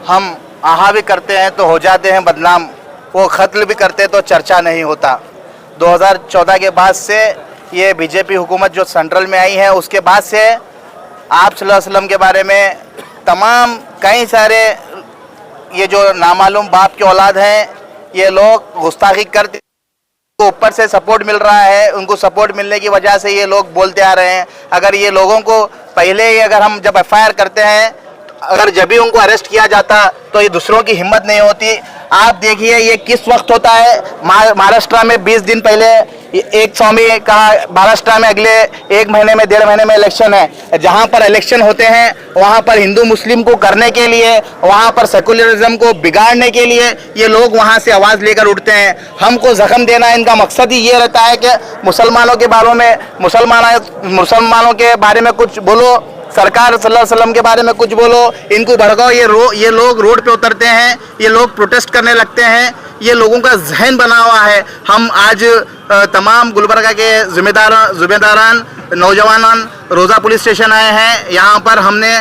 हम आहा भी करते हैं तो हो जाते हैं बदनाम, वो कत्ल भी करते तो चर्चा नहीं होता। 2014 के बाद से ये बीजेपी हुकूमत जो सेंट्रल में आई है, उसके बाद से आप सल्लल्लाहु अलैहि वसल्लम के बारे में तमाम कई सारे ये जो नामालूम बाप के औलाद हैं, ये लोग गुस्ताखी करते, ऊपर से सपोर्ट मिल रहा है। उनको सपोर्ट मिलने की वजह से ये लोग बोलते आ रहे हैं। अगर ये लोगों को पहले ही अगर हम जब एफआईआर करते हैं, अगर जब भी उनको अरेस्ट किया जाता तो ये दूसरों की हिम्मत नहीं होती। आप देखिए ये किस वक्त होता है। महाराष्ट्र में 20 दिन पहले एक स्वामी का महाराष्ट्र में अगले 1 महीने में 1.5 महीने में इलेक्शन है। जहां पर इलेक्शन होते हैं वहां पर हिंदू मुस्लिम को करने के लिए, वहां पर सेकुलरिज्म को बिगाड़ने के लिए ये लोग वहां से आवाज लेकर उठते हैं। हमको जख्म देना इनका मकसद ही ये रहता है कि मुसलमानों के बारे में मुसलमानों के बारे में कुछ बोलो, सरकार सल्लल्लाहु अलैहि वसल्लम के बारे में कुछ बोलो, इनको भड़काओ। ये लोग रोड पे उतरते हैं, ये लोग प्रोटेस्ट करने लगते हैं। ये लोगों का जहन बना हुआ है। हम आज तमाम गुलबर्गा के जिम्मेदारान नौजवान रोज़ा पुलिस स्टेशन आए हैं। यहाँ पर हमने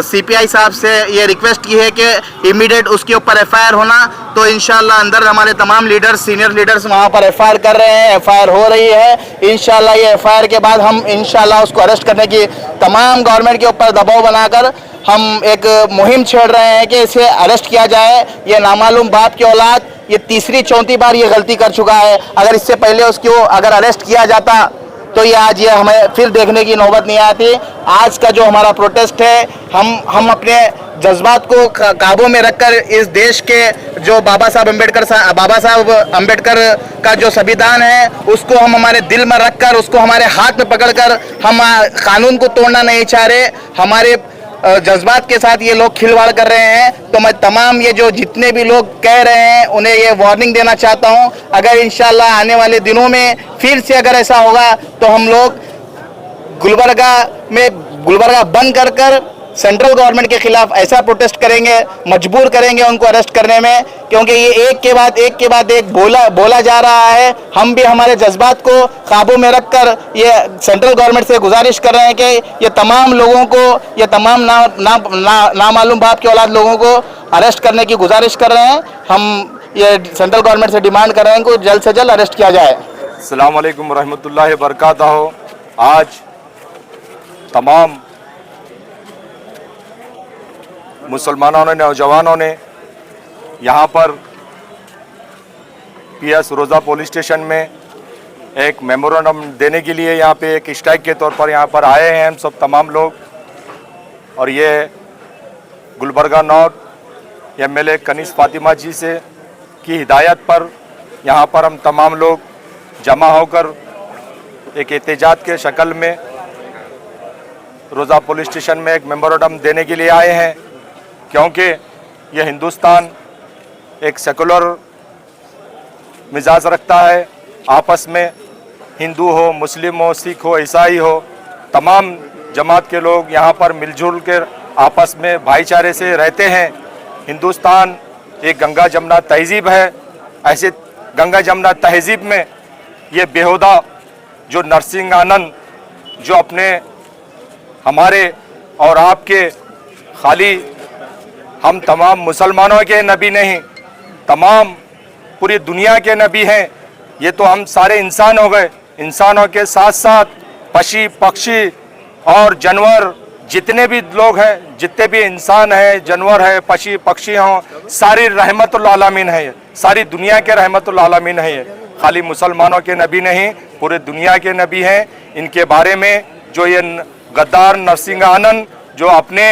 सीपीआई साहब से ये रिक्वेस्ट की है कि इमीडिएट उसके ऊपर एफआईआर होना। तो इंशाल्लाह अंदर हमारे तमाम लीडर्स, सीनियर लीडर्स वहाँ पर एफआईआर कर रहे हैं, एफआईआर हो रही है। इंशाल्लाह ये एफआईआर के बाद हम इंशाल्लाह उसको अरेस्ट करने की तमाम गवर्नमेंट के ऊपर दबाव बनाकर हम एक मुहिम छेड़ रहे हैं कि इसे अरेस्ट किया जाए। ये नामालूम बाप की औलाद ये तीसरी चौथी बार ये गलती कर चुका है। अगर इससे पहले उसको अगर अरेस्ट किया जाता तो ये आज ये हमें फिर देखने की नौबत नहीं आती। आज का जो हमारा प्रोटेस्ट है, हम अपने जज्बात को काबू में रखकर इस देश के जो बाबा साहब अम्बेडकर का जो संविधान है उसको हम हमारे दिल में रखकर, उसको हमारे हाथ में पकड़कर हम कानून को तोड़ना नहीं चाह रहे। हमारे जज्बात के साथ ये लोग खिलवाड़ कर रहे हैं। तो मैं तमाम ये जो जितने भी लोग कह रहे हैं उन्हें ये वार्निंग देना चाहता हूं, अगर इंशाल्लाह आने वाले दिनों में फिर से अगर ऐसा होगा तो हम लोग गुलबर्गा बंद कर सेंट्रल गवर्नमेंट के खिलाफ ऐसा प्रोटेस्ट करेंगे, मजबूर करेंगे उनको अरेस्ट करने में, क्योंकि ये एक के बाद एक बोला जा रहा है। हम भी हमारे जज्बात को काबू में रखकर ये सेंट्रल गवर्नमेंट से गुजारिश कर रहे हैं कि ये तमाम लोगों को, ये तमाम नामालूम बाप के औलाद लोगों को अरेस्ट करने की गुजारिश कर रहे हैं। हम ये सेंट्रल गवर्नमेंट से डिमांड कर रहे हैं कि जल्द से जल्द अरेस्ट किया जाए। अस्सलाम वालेकुम रहमतुल्लाहि बरकातहू। आज तमाम मुसलमानों ने, नौजवानों ने यहाँ पर पीएस रोज़ा पुलिस स्टेशन में एक मेमोरेंडम देने के लिए यहाँ पे एक स्ट्राइक के तौर पर यहाँ पर आए हैं हम सब तमाम लोग। और ये गुलबर्गा नॉर्थ एमएलए कनीस फातिमा जी से की हिदायत पर यहाँ पर हम तमाम लोग जमा होकर एक एहतजाज के शक्ल में रोज़ा पुलिस स्टेशन में एक मेमोरेंडम देने के लिए आए हैं, क्योंकि यह हिंदुस्तान एक सेकुलर मिजाज रखता है। आपस में हिंदू हो, मुस्लिम हो, सिख हो, ईसाई हो, तमाम जमात के लोग यहाँ पर मिलजुल कर आपस में भाईचारे से रहते हैं। हिंदुस्तान एक गंगा जमुना तहजीब है। ऐसे गंगा जमुना तहजीब में ये बेहुदा जो नरसिंह आनंद जो अपने हमारे और आपके खाली हम तमाम मुसलमानों के नबी नहीं, तमाम पूरी दुनिया के नबी हैं। ये तो हम सारे इंसान हो गए। इंसानों के साथ साथ पशु पक्षी और जानवर जितने भी लोग हैं, जितने भी इंसान हैं, जानवर है, पशु पक्षी हों, सारी रहमतुल आलमीन है। सारी दुनिया के रहमतुल आलमीन है। खाली मुसलमानों के नबी नहीं, पूरे दुनिया के नबी हैं। इनके बारे में जो ये गद्दार नरसिंह आनंद जो अपने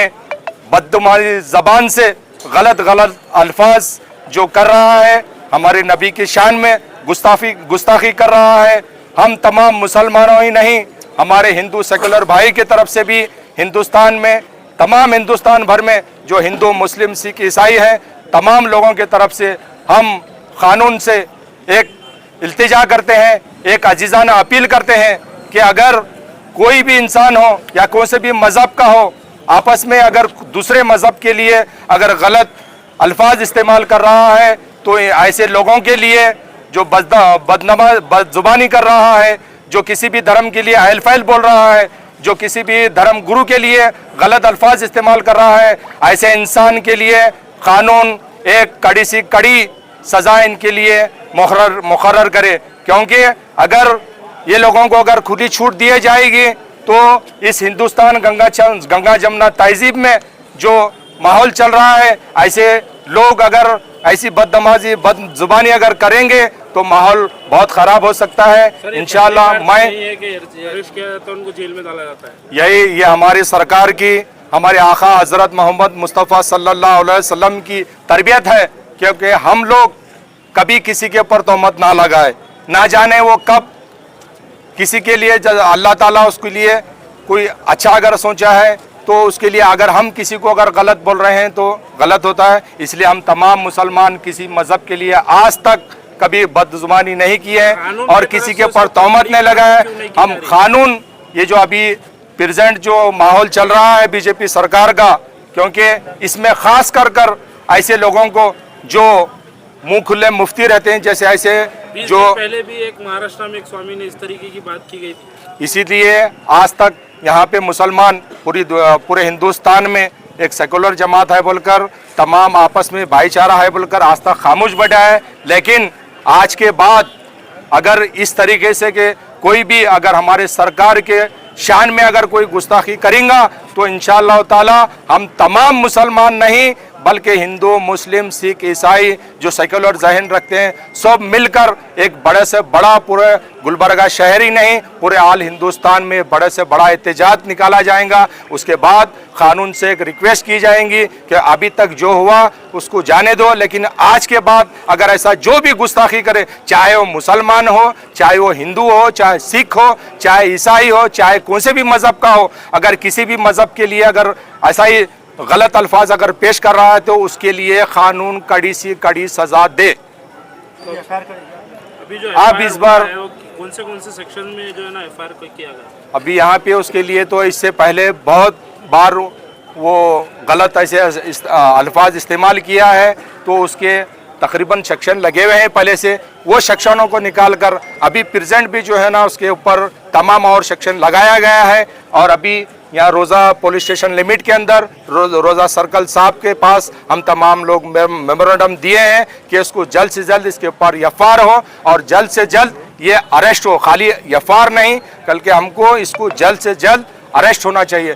बददुमारी ज़बान से गलत अल्फाज जो कर रहा है, हमारे नबी की शान में गुस्ताखी कर रहा है। हम तमाम मुसलमानों ही नहीं, हमारे हिंदू सेकुलर भाई की तरफ से भी हिंदुस्तान में, तमाम हिंदुस्तान भर में जो हिंदू मुस्लिम सिख ईसाई हैं, तमाम लोगों की तरफ से हम कानून से एक इल्तिजा करते हैं, एक अजीज़ाना अपील करते हैं कि अगर कोई भी इंसान हो या कोई से भी मज़हब का हो, आपस में अगर दूसरे मज़हब के लिए अगर गलत अल्फाज इस्तेमाल कर रहा है तो ऐसे लोगों के लिए जो बदजुबानी कर रहा है, जो किसी भी धर्म के लिए अहल फैल बोल रहा है, जो किसी भी धर्म गुरु के लिए गलत अल्फाज इस्तेमाल कर रहा है, ऐसे इंसान के लिए कानून एक कड़ी सी कड़ी सजा इनके लिए मुकर्रर करे, क्योंकि अगर ये लोगों को अगर खुली छूट दी जाएगी तो इस हिंदुस्तान गंगा जमुना तहजीब में जो माहौल चल रहा है, ऐसे लोग अगर ऐसी बदतमीजी बदजुबानी अगर करेंगे तो माहौल बहुत खराब हो सकता है। इंशाअल्लाह मैं उनको जेल में डाला जाता है, यही ये हमारी सरकार की, हमारे आका हजरत मोहम्मद मुस्तफ़ा सल्लल्लाहु अलैहि वसल्लम की तरबियत है, क्योंकि हम लोग कभी किसी के ऊपर तोहमत ना लगाए, ना जाने वो कब किसी के लिए अल्लाह ताला उसके लिए कोई अच्छा अगर सोचा है तो उसके लिए अगर हम किसी को अगर गलत बोल रहे हैं तो गलत होता है। इसलिए हम तमाम मुसलमान किसी मजहब के लिए आज तक कभी बदजुबानी नहीं की है और किसी के ऊपर तोहमत नहीं लगाए। हम कानून, ये जो अभी प्रेजेंट जो माहौल चल रहा है बीजेपी सरकार का, क्योंकि इसमें खास कर ऐसे लोगों को जो मुंह खुले मुफ्ती रहते हैं, जैसे ऐसे जो पहले भी एक महाराष्ट्र में एक स्वामी ने इस तरीके की बात की गई थी, इसीलिए आज तक यहाँ पे मुसलमान पूरे हिंदुस्तान में एक सेकुलर जमात है बोलकर, तमाम आपस में भाईचारा है बोलकर आज तक खामोश बैठा है। लेकिन आज के बाद अगर इस तरीके से कि कोई भी अगर हमारे सरकार के शान में अगर कोई गुस्ताखी करेगा तो इंशाअल्लाह ताला हम तमाम मुसलमान नहीं बल्कि हिंदू, मुस्लिम, सिख, ईसाई जो सेकुलर जहन रखते हैं सब मिलकर एक बड़े से बड़ा पूरे गुलबर्गा शहर ही नहीं पूरे आल हिंदुस्तान में बड़े से बड़ा एहतजाज निकाला जाएगा। उसके बाद कानून से एक रिक्वेस्ट की जाएंगी कि अभी तक जो हुआ उसको जाने दो, लेकिन आज के बाद अगर ऐसा जो भी गुस्ताखी करे, चाहे वो मुसलमान हो, चाहे वो हिंदू हो, चाहे सिख हो, चाहे ईसाई हो, चाहे कौन से भी मजहब का हो, अगर किसी भी मजहब के लिए अगर ऐसा ही गलत अल्फाज अगर पेश कर रहा है तो उसके लिए कानून कड़ी सी कड़ी सजा दे। अभी जो आप इस बार कौन से सेक्शन में जो है ना एफआईआर किया गया? अभी यहाँ पे उसके लिए तो इससे पहले बहुत बार वो गलत ऐसे अल्फाज इस्तेमाल किया है, तो उसके तकरीबन सेक्शन लगे हुए हैं पहले से, वो सेक्शनों को निकाल कर अभी प्रेजेंट भी जो है ना उसके ऊपर तमाम और सेक्शन लगाया गया है। और अभी यहाँ रोज़ा पुलिस स्टेशन लिमिट के अंदर रोज़ा सर्कल साहब के पास हम तमाम लोग मेमोरेंडम दिए हैं कि इसको जल्द से जल्द इसके ऊपर एफआईआर हो और जल्द से जल्द ये अरेस्ट हो। खाली एफआईआर नहीं, बल्कि हमको इसको जल्द से जल्द अरेस्ट होना चाहिए।